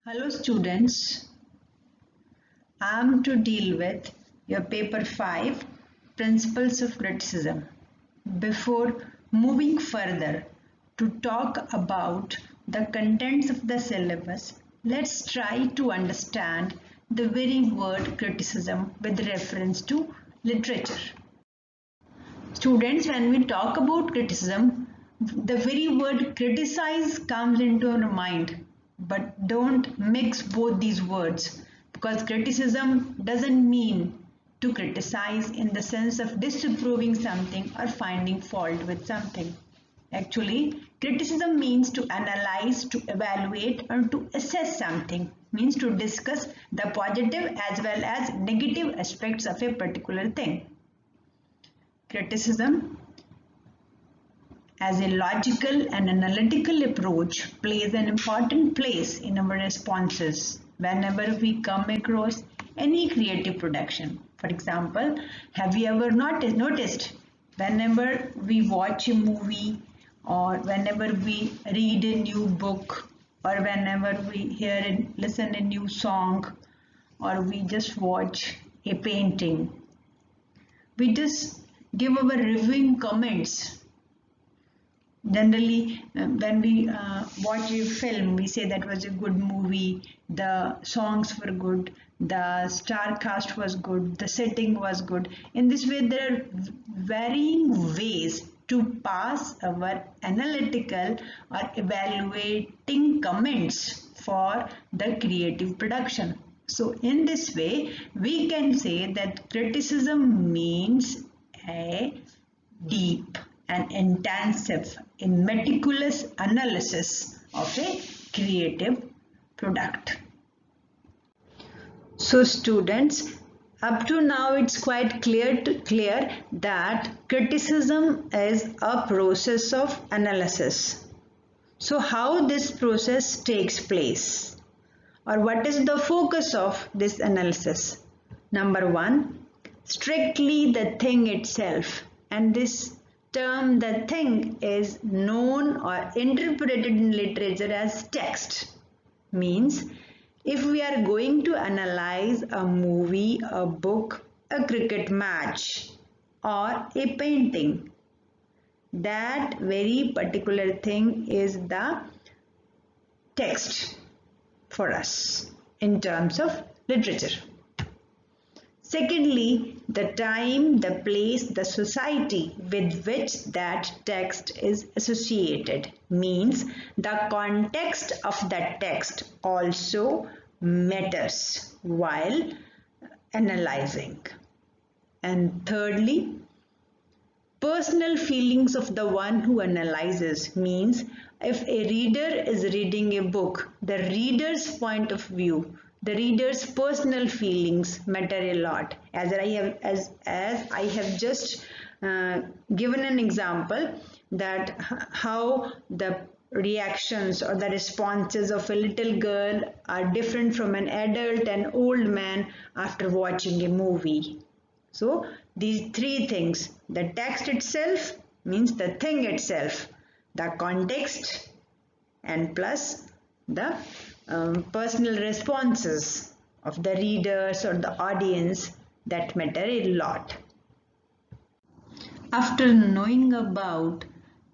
Hello students, I am to deal with your paper 5 Principles of Criticism. Before moving further to talk about the contents of the syllabus, let's try to understand the very word criticism with reference to literature. Students, when we talk about criticism, the very word criticize comes into our mind, but don't mix both these words because criticism doesn't mean to criticize in the sense of disapproving something or finding fault with something. Actually, criticism means to analyze, to evaluate, or to assess something, means to discuss the positive as well as negative aspects of a particular thing. Criticism as a logical and analytical approach plays an important place in our responses whenever we come across any creative production. For example, have you ever noticed whenever we watch a movie or whenever we read a new book or whenever we hear and listen a new song or we just watch a painting, we just give our reviewing comments. Generally, when we watch a film, we say that was a good movie, the songs were good, the star cast was good, the setting was good. In this way, there are varying ways to pass our analytical or evaluating comments for the creative production. So in this way, we can say that criticism means a deep and intensive and meticulous analysis of a creative product. So students, up to now it's quite clear that criticism is a process of analysis. So how this process takes place or what is the focus of this analysis? Number one, strictly the thing itself, and this term the thing is known or interpreted in literature as text. Means if we are going to analyze a movie, a book, a cricket match or a painting, that very particular thing is the text for us in terms of literature. Secondly, the time, the place, the society with which that text is associated, means the context of that text also matters while analyzing. And thirdly, personal feelings of the one who analyzes, means if a reader is reading a book, the reader's point of view, the reader's personal feelings matter a lot. As I have just given an example that how the reactions or the responses of a little girl are different from an adult and old man after watching a movie. So these three things, the text itself means the thing itself, the context and plus the personal responses of the readers or the audience, that matter a lot. After knowing about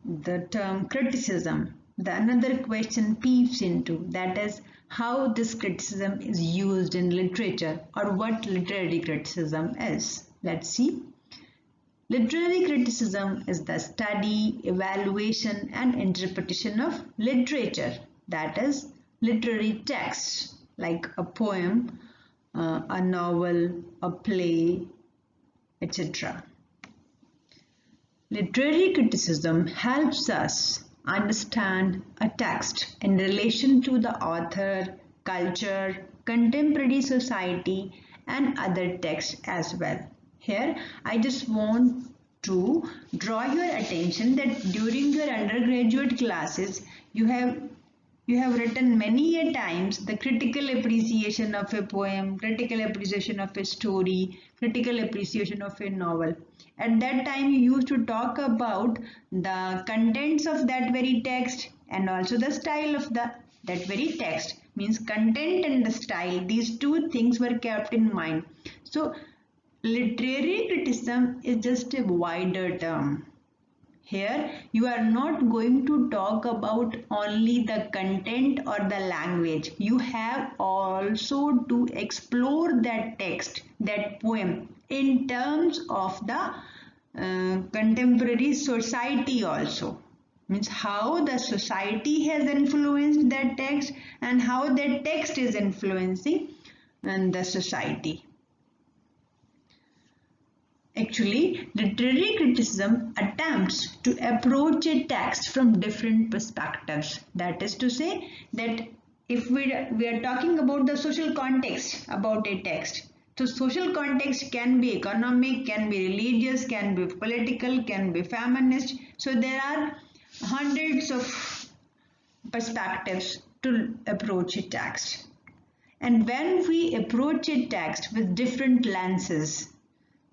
the term criticism, the another question peeps into, that is how this criticism is used in literature or what literary criticism is. Let's see. Literary criticism is the study, evaluation and interpretation of literature, that is literary texts like a poem, a novel, a play, etc. Literary criticism helps us understand a text in relation to the author, culture, contemporary society and other texts as well. Here, I just want to draw your attention that during your undergraduate classes, you have written many a times the critical appreciation of a poem, critical appreciation of a story, critical appreciation of a novel. At that time, you used to talk about the contents of that very text and also the style of that very text. means content and the style. These two things were kept in mind. So literary criticism is just a wider term. Here you are not going to talk about only the content or the language. You have also to explore that text, that poem, in terms of the contemporary society also. Means how the society has influenced that text and how that text is influencing the society. Actually, literary criticism attempts to approach a text from different perspectives. That is to say that if we are talking about the social context about a text, so social context can be economic, can be religious, can be political, can be feminist. So there are hundreds of perspectives to approach a text. And when we approach a text with different lenses,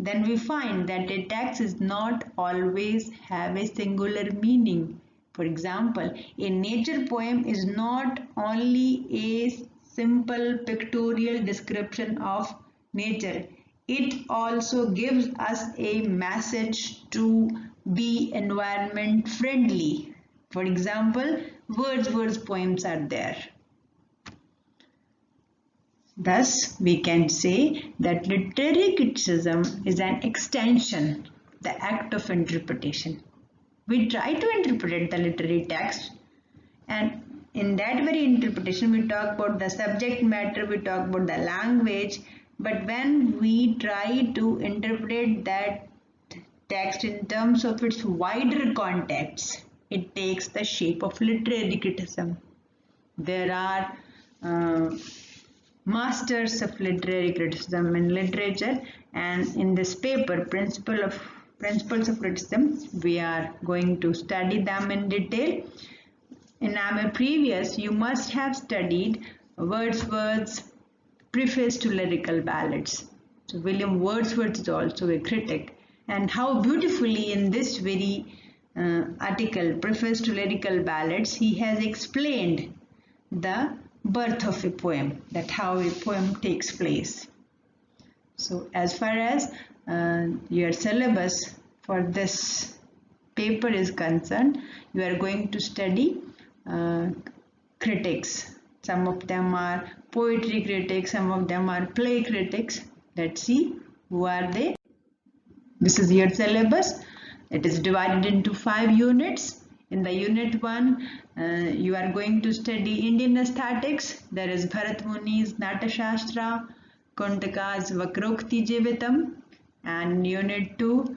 then we find that a text is not always have a singular meaning. For example, a nature poem is not only a simple pictorial description of nature. It also gives us a message to be environment friendly. For example, Wordsworth's poems are there. Thus, we can say that literary criticism is an extension, the act of interpretation. We try to interpret the literary text, and in that very interpretation we talk about the subject matter, we talk about the language, but when we try to interpret that text in terms of its wider context, it takes the shape of literary criticism. There are masters of literary criticism in literature, and in this paper, Principles of Criticism, we are going to study them in detail. In our previous, you must have studied Wordsworth's Preface to Lyrical Ballads. So William Wordsworth is also a critic, and how beautifully in this very article, Preface to Lyrical Ballads, he has explained the birth of a poem, that how a poem takes place. So as far as your syllabus for this paper is concerned, you are going to study critics. Some of them are poetry critics, some of them are play critics. Let's see who are they. This is your syllabus. It is divided into 5 units. In the unit 1, you are going to study Indian aesthetics. There is Bharat Muni's Natashastra, Kuntaka's Vakrokti Jivitam, and unit 2,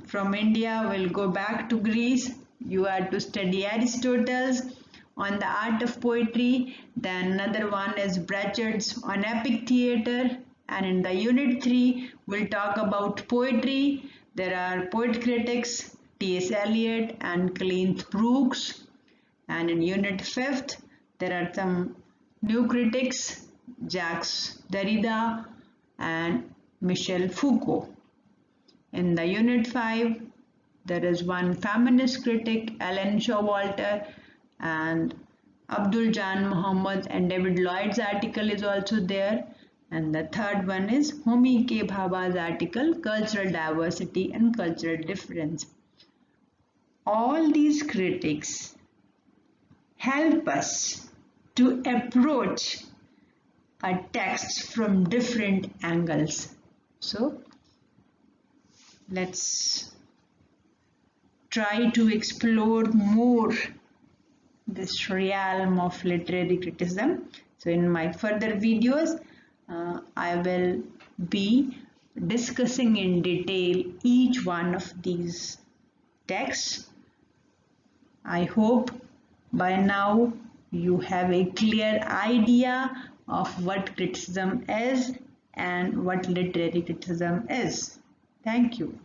from India we'll go back to Greece. You are to study Aristotle's on the art of poetry. Then another one is Bratchard's on epic theatre, and in the unit 3 we'll talk about poetry. There are poet critics T.S. Eliot and Clarence Brooks, and in unit 5th there are some new critics Jacques Derrida and Michel Foucault. In the unit 5 there is one feminist critic Ellen Showalter, and Abdul Jan Muhammad and David Lloyd's article is also there. And the third one is Homi K. Bhaba's article, Cultural Diversity and Cultural Difference. All these critics help us to approach a text from different angles. So let's try to explore more this realm of literary criticism. So in my further videos, I will be discussing in detail each one of these texts. I hope by now you have a clear idea of what criticism is and what literary criticism is. Thank you.